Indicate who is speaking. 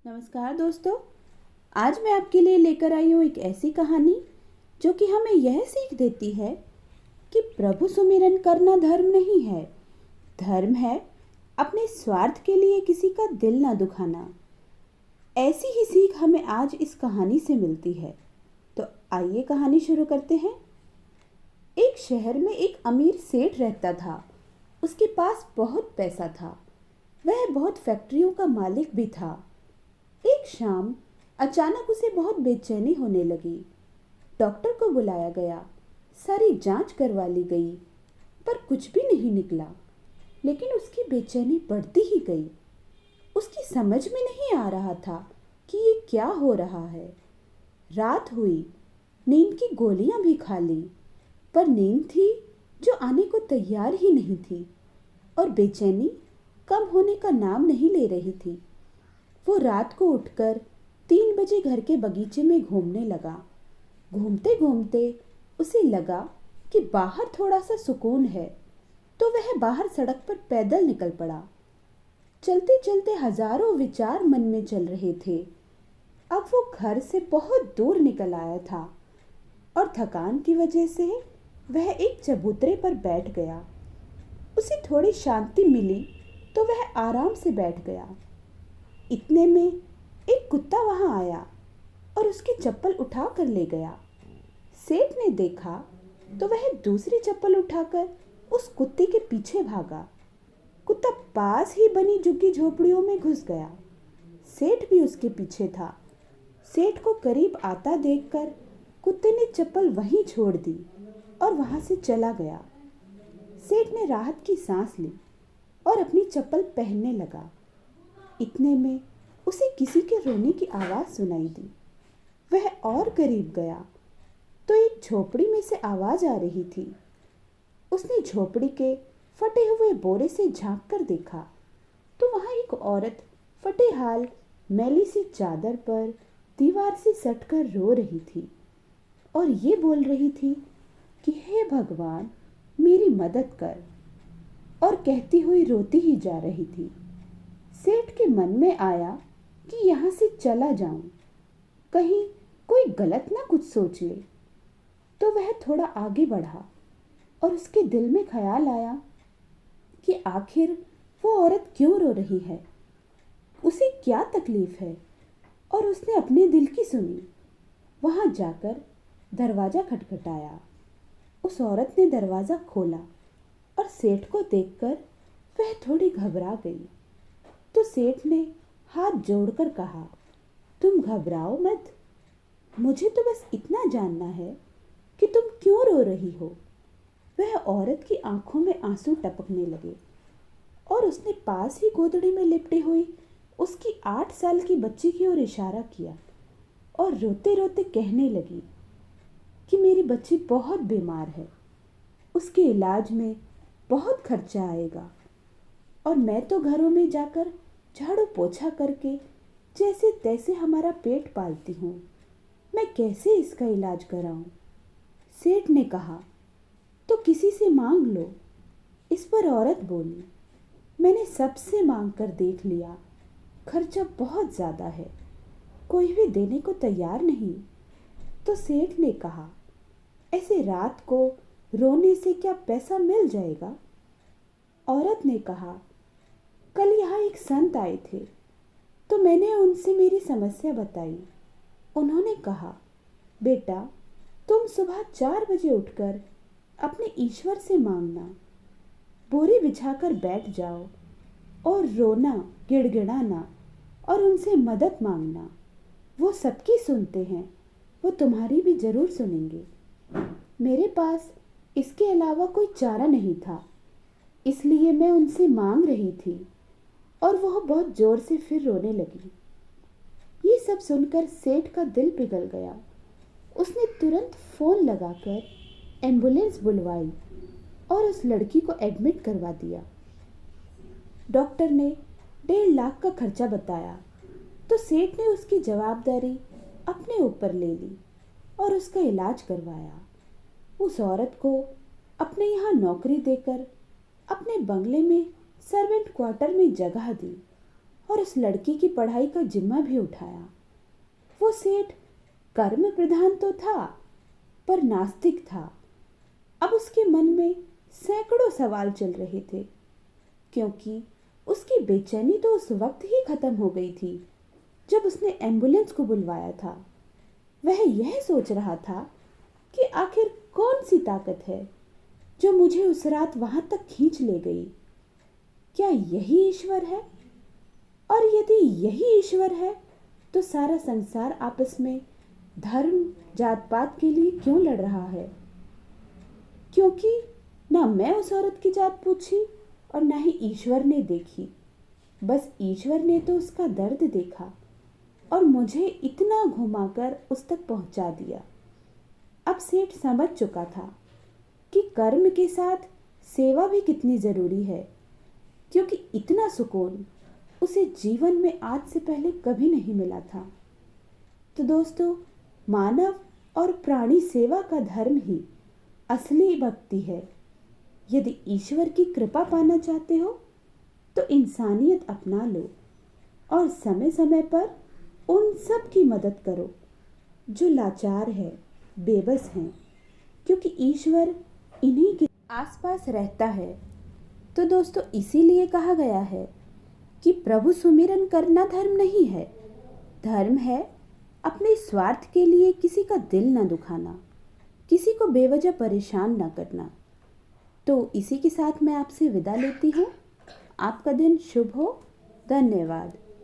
Speaker 1: नमस्कार दोस्तों। आज मैं आपके लिए लेकर आई हूँ एक ऐसी कहानी जो कि हमें यह सीख देती है कि प्रभु सुमिरन करना धर्म नहीं है। धर्म है अपने स्वार्थ के लिए किसी का दिल ना दुखाना। ऐसी ही सीख हमें आज इस कहानी से मिलती है। तो आइए कहानी शुरू करते हैं। एक शहर में एक अमीर सेठ रहता था। उसके पास बहुत पैसा था। वह बहुत फैक्ट्रियों का मालिक भी था। एक शाम अचानक उसे बहुत बेचैनी होने लगी। डॉक्टर को बुलाया गया, सारी जांच करवा ली गई, पर कुछ भी नहीं निकला। लेकिन उसकी बेचैनी बढ़ती ही गई। उसकी समझ में नहीं आ रहा था कि ये क्या हो रहा है। रात हुई, नींद की गोलियां भी खा ली, पर नींद थी जो आने को तैयार ही नहीं थी और बेचैनी कम होने का नाम नहीं ले रही थी। वो रात को उठकर 3 बजे घर के बगीचे में घूमने लगा। घूमते घूमते उसे लगा कि बाहर थोड़ा सा सुकून है, तो वह बाहर सड़क पर पैदल निकल पड़ा। चलते चलते हजारों विचार मन में चल रहे थे। अब वो घर से बहुत दूर निकल आया था और थकान की वजह से वह एक चबूतरे पर बैठ गया। उसे थोड़ी शांति मिली तो वह आराम से बैठ गया। इतने में एक कुत्ता वहां आया और उसकी चप्पल उठा कर ले गया। सेठ ने देखा तो वह दूसरी चप्पल उठाकर उस कुत्ते के पीछे भागा। कुत्ता पास ही बनी झुग्गी झोपड़ियों में घुस गया। सेठ भी उसके पीछे था। सेठ को करीब आता देखकर कुत्ते ने चप्पल वहीं छोड़ दी और वहां से चला गया। सेठ ने राहत की सांस ली और अपनी चप्पल पहनने लगा। इतने में उसे किसी के रोने की आवाज सुनाई दी। वह और करीब गया तो एक झोपड़ी में से आवाज आ रही थी। उसने झोपड़ी के फटे हुए बोरे से झांक कर देखा तो वहां एक औरत फटे हाल मैली सी चादर पर दीवार से सटकर रो रही थी और ये बोल रही थी कि हे भगवान, मेरी मदद कर, और कहती हुई रोती ही जा रही थी। सेठ के मन में आया कि यहाँ से चला जाऊं, कहीं कोई गलत ना कुछ सोच ले। तो वह थोड़ा आगे बढ़ा और उसके दिल में ख्याल आया कि आखिर वो औरत क्यों रो रही है, उसे क्या तकलीफ है, और उसने अपने दिल की सुनी। वहां जाकर दरवाजा खटखटाया। उस औरत ने दरवाजा खोला और सेठ को देखकर वह थोड़ी घबरा गई। तो सेठ ने हाथ जोड़कर कहा, तुम घबराओ मत, मुझे तो बस इतना जानना है कि तुम क्यों रो रही हो। वह औरत की आंखों में आंसू टपकने लगे और उसने पास ही गोदड़ी में लिपटी हुई उसकी 8 साल की बच्ची की ओर इशारा किया और रोते रोते कहने लगी कि मेरी बच्ची बहुत बीमार है, उसके इलाज में बहुत खर्चा आएगा और मैं तो घरों में जाकर झाड़ू पोछा करके जैसे तैसे हमारा पेट पालती हूँ, मैं कैसे इसका इलाज कराऊं। सेठ ने कहा, तो किसी से मांग लो। इस पर औरत बोली, मैंने सबसे मांग कर देख लिया, खर्चा बहुत ज़्यादा है, कोई भी देने को तैयार नहीं। तो सेठ ने कहा, ऐसे रात को रोने से क्या पैसा मिल जाएगा। औरत ने कहा, कल यहाँ एक संत आए थे तो मैंने उनसे मेरी समस्या बताई। उन्होंने कहा, बेटा, तुम सुबह 4 बजे उठकर अपने ईश्वर से मांगना, बोरी बिछाकर बैठ जाओ और रोना, गिड़गिड़ाना और उनसे मदद मांगना। वो सबकी सुनते हैं, वो तुम्हारी भी जरूर सुनेंगे। मेरे पास इसके अलावा कोई चारा नहीं था, इसलिए मैं उनसे मांग रही थी। और वह बहुत जोर से फिर रोने लगी। ये सब सुनकर सेठ का दिल पिघल गया। उसने तुरंत फोन लगाकर एम्बुलेंस बुलवाई और उस लड़की को एडमिट करवा दिया। डॉक्टर ने 1.5 लाख का खर्चा बताया तो सेठ ने उसकी जवाबदारी अपने ऊपर ले ली और उसका इलाज करवाया। उस औरत को अपने यहाँ नौकरी देकर अपने बंगले में सर्वेंट क्वार्टर में जगह दी और उस लड़की की पढ़ाई का जिम्मा भी उठाया। वो सेठ कर्म प्रधान तो था, पर नास्तिक था। अब उसके मन में सैकड़ों सवाल चल रहे थे, क्योंकि उसकी बेचैनी तो उस वक्त ही खत्म हो गई थी जब उसने एम्बुलेंस को बुलवाया था। वह यह सोच रहा था कि आखिर कौन सी ताकत है जो मुझे उस रात वहां तक खींच ले गई। क्या यही ईश्वर है? और यदि यही ईश्वर है तो सारा संसार आपस में धर्म जात पात के लिए क्यों लड़ रहा है? क्योंकि ना मैं उस औरत की जात पूछी और ना ही ईश्वर ने देखी। बस ईश्वर ने तो उसका दर्द देखा और मुझे इतना घुमाकर उस तक पहुंचा दिया। अब सेठ समझ चुका था कि कर्म के साथ सेवा भी कितनी जरूरी है, क्योंकि इतना सुकून उसे जीवन में आज से पहले कभी नहीं मिला था। तो दोस्तों, मानव और प्राणी सेवा का धर्म ही असली भक्ति है। यदि ईश्वर की कृपा पाना चाहते हो तो इंसानियत अपना लो और समय समय पर उन सब की मदद करो जो लाचार है, बेबस हैं, क्योंकि ईश्वर इन्हीं के आसपास रहता है। तो दोस्तों, इसीलिए कहा गया है कि प्रभु सुमिरन करना धर्म नहीं है। धर्म है अपने स्वार्थ के लिए किसी का दिल न दुखाना, किसी को बेवजह परेशान न करना। तो इसी के साथ मैं आपसे विदा लेती हूँ। आपका दिन शुभ हो। धन्यवाद।